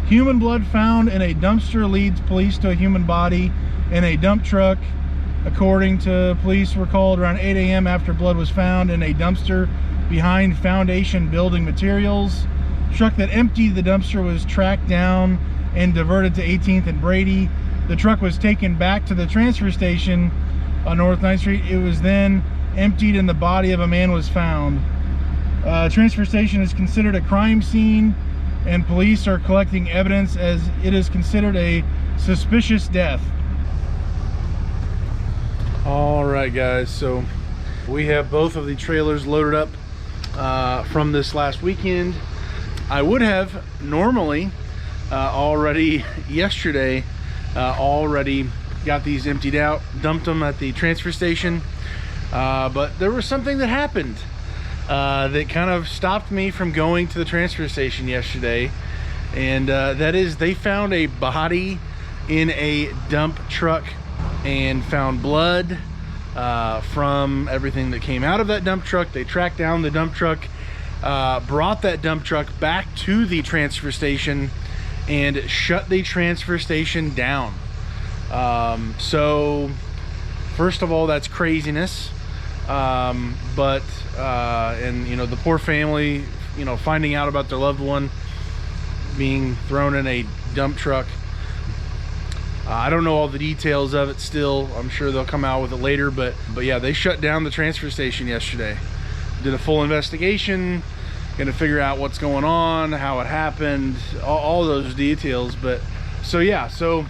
Human blood found in a dumpster leads police to a human body in a dump truck. According to police, were called around 8 a.m. after blood was found in a dumpster behind Foundation Building Materials. Truck that emptied the dumpster was tracked down and diverted to 18th and Brady. The truck was taken back to the transfer station on North 9th Street. It was then emptied and the body of a man was found. Transfer station is considered a crime scene and police are collecting evidence as it is considered a suspicious death. All right, guys, so we have both of the trailers loaded up from this last weekend. I would have normally already yesterday already got these emptied out, dumped them at the transfer station, but there was something that happened that kind of stopped me from going to the transfer station yesterday, and that is they found a body in a dump truck and found blood from everything that came out of that dump truck. They tracked down the dump truck, brought that dump truck back to the transfer station and shut the transfer station down. So first of all, that's craziness. But and you know, the poor family, you know, finding out about their loved one being thrown in a dump truck. I don't know all the details of it still. I'm sure they'll come out with it later, but yeah, they shut down the transfer station yesterday. Did a full investigation, gonna figure out what's going on, how it happened, all those details. But so yeah, so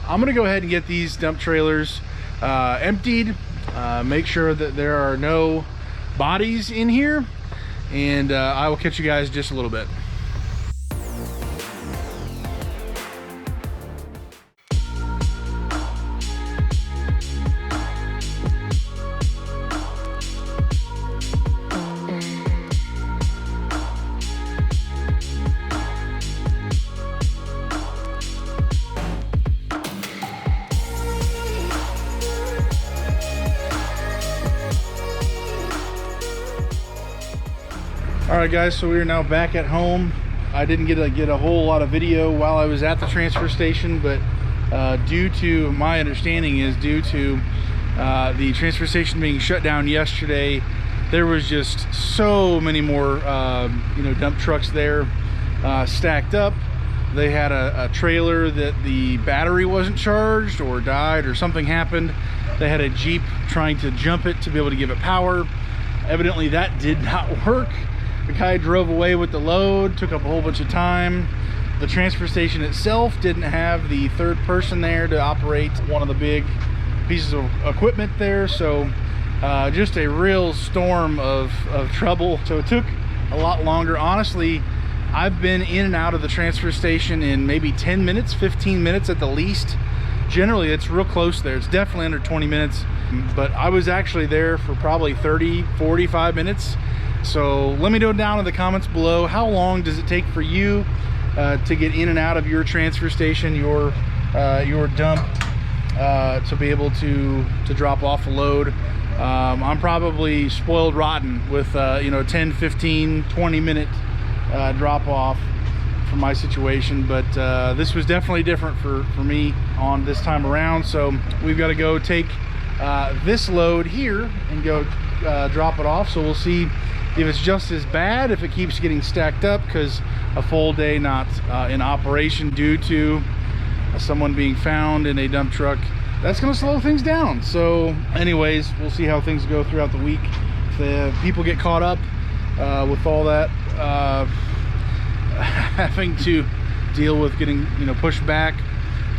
I'm gonna go ahead and get these dump trailers emptied, make sure that there are no bodies in here, and I will catch you guys in just a little bit. All right, guys, so we are now back at home. I didn't get a whole lot of video while I was at the transfer station, but due to my understanding is due to the transfer station being shut down yesterday, there was just so many more you know, dump trucks there stacked up. They had a trailer that the battery wasn't charged or died or something happened. They had a Jeep trying to jump it to be able to give it power. Evidently that did not work. The guy drove away with the load, took up a whole bunch of time. The transfer station itself didn't have the third person there to operate one of the big pieces of equipment there. So just a real storm of trouble. So it took a lot longer. Honestly, I've been in and out of the transfer station in maybe 10 minutes, 15 minutes at the least. Generally, it's real close there. It's definitely under 20 minutes, but I was actually there for probably 30, 45 minutes. So let me know down in the comments below, how long does it take for you to get in and out of your transfer station, your dump, to be able to drop off a load. I'm probably spoiled rotten with you know, 10, 15, 20 minute drop off for my situation, but this was definitely different for me on this time around. So we've got to go take this load here and go drop it off. So we'll see if it's just as bad, if it keeps getting stacked up, because a full day not in operation due to someone being found in a dump truck, that's going to slow things down. So anyways, we'll see how things go throughout the week. If the people get caught up with all that having to deal with getting, you know, pushed back,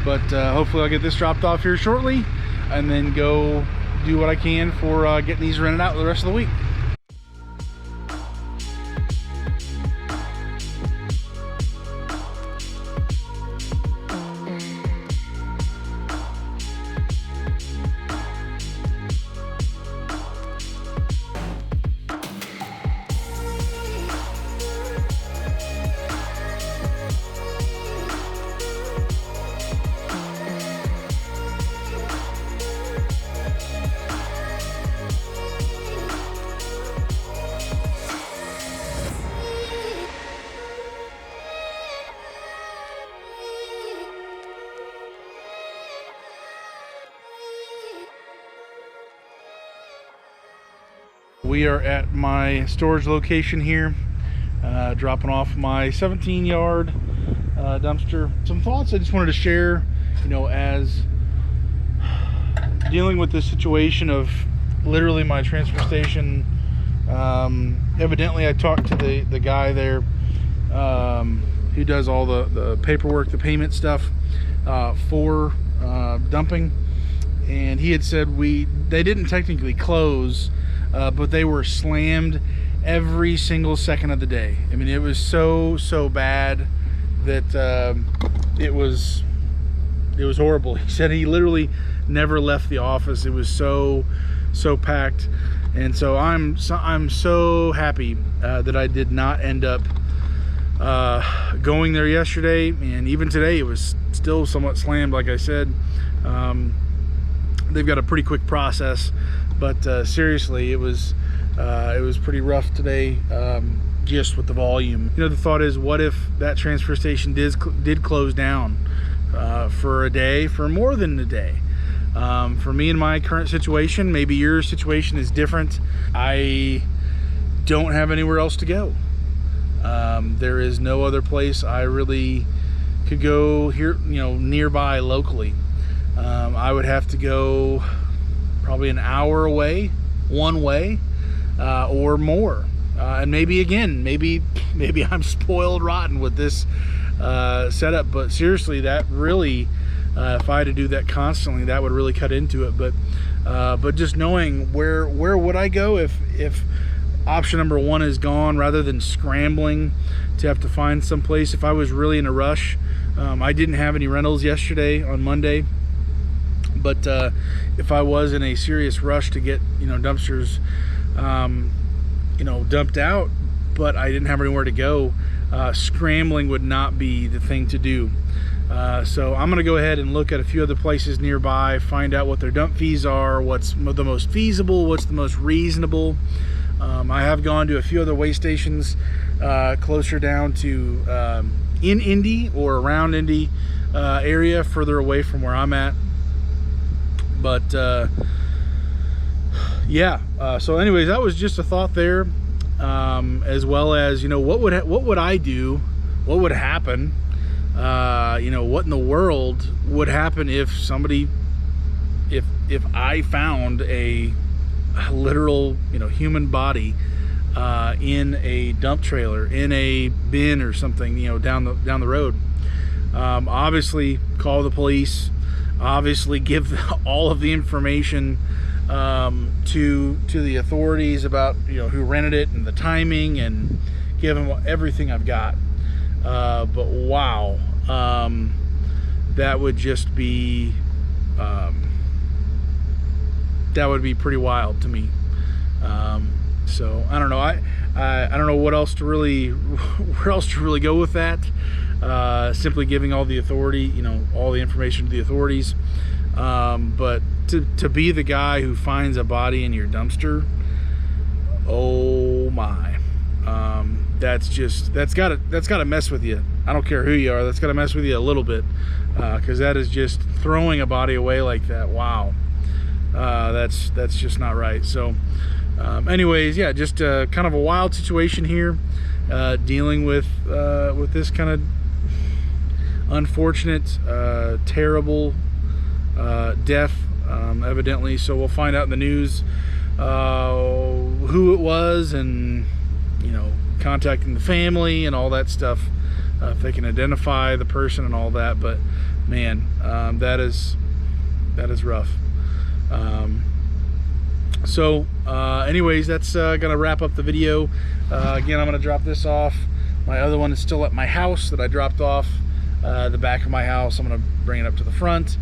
but hopefully I'll get this dropped off here shortly and then go do what I can for getting these rented out the rest of the week. We are at my storage location here, dropping off my 17-yard dumpster. Some thoughts I just wanted to share, you know, as dealing with this situation of literally my transfer station. Evidently I talked to the guy there who does all the paperwork, the payment stuff for dumping, and he had said they didn't technically close, but they were slammed every single second of the day. I mean, it was so bad that it was horrible. He said he literally never left the office. It was so packed. And so I'm so happy that I did not end up going there yesterday, and even today it was still somewhat slammed. Like I said, they've got a pretty quick process, but seriously, it was pretty rough today, just with the volume. You know, the thought is, what if that transfer station did close down for a day, for more than a day? For me in my current situation, maybe your situation is different. I don't have anywhere else to go. There is no other place I really could go here, you know, nearby locally. I would have to go probably an hour away, one way, or more. And maybe I'm spoiled rotten with this setup, but seriously, that really, if I had to do that constantly, that would really cut into it. But just knowing where would I go if option number one is gone, rather than scrambling to have to find some place. If I was really in a rush, I didn't have any rentals yesterday on Monday, but if I was in a serious rush to get, you know, dumpsters, you know, dumped out, but I didn't have anywhere to go, scrambling would not be the thing to do. So I'm going to go ahead and look at a few other places nearby, find out what their dump fees are, what's the most feasible, what's the most reasonable. I have gone to a few other weigh stations closer down to in Indy or around Indy area, further away from where I'm at. But yeah, so anyways, that was just a thought there, as well as, you know, what would I do, what would happen, you know, what in the world would happen if I found a literal, you know, human body in a dump trailer, in a bin or something, you know, down the road. Obviously call the police, obviously give all of the information to the authorities about, you know, who rented it and the timing, and give them everything I've got. But wow, that would just be that would be pretty wild to me. So I don't know. I don't know what else to really where else to really go with that. Simply giving all the authority, you know, all the information to the authorities. But to be the guy who finds a body in your dumpster, oh my, that's gotta mess with you. I don't care who you are. That's gotta mess with you a little bit, because that is just throwing a body away like that. Wow. That's just not right. So anyways, yeah, just kind of a wild situation here, dealing with this kind of unfortunate, terrible death, evidently. So we'll find out in the news who it was, and, you know, contacting the family and all that stuff, if they can identify the person and all that. But man, that is rough. So anyways, that's gonna wrap up the video. Again, I'm gonna drop this off. My other one is still at my house that I dropped off, the back of my house. I'm gonna bring it up to the front,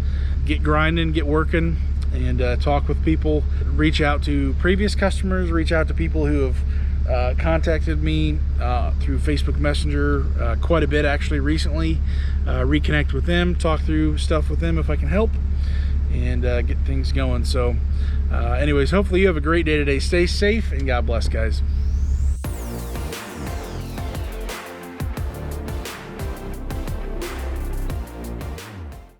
get grinding, get working, and talk with people, reach out to previous customers, reach out to people who have contacted me through Facebook Messenger quite a bit actually recently, reconnect with them, talk through stuff with them if I can help, and get things going. So anyways, hopefully you have a great day today. Stay safe, and God bless, guys.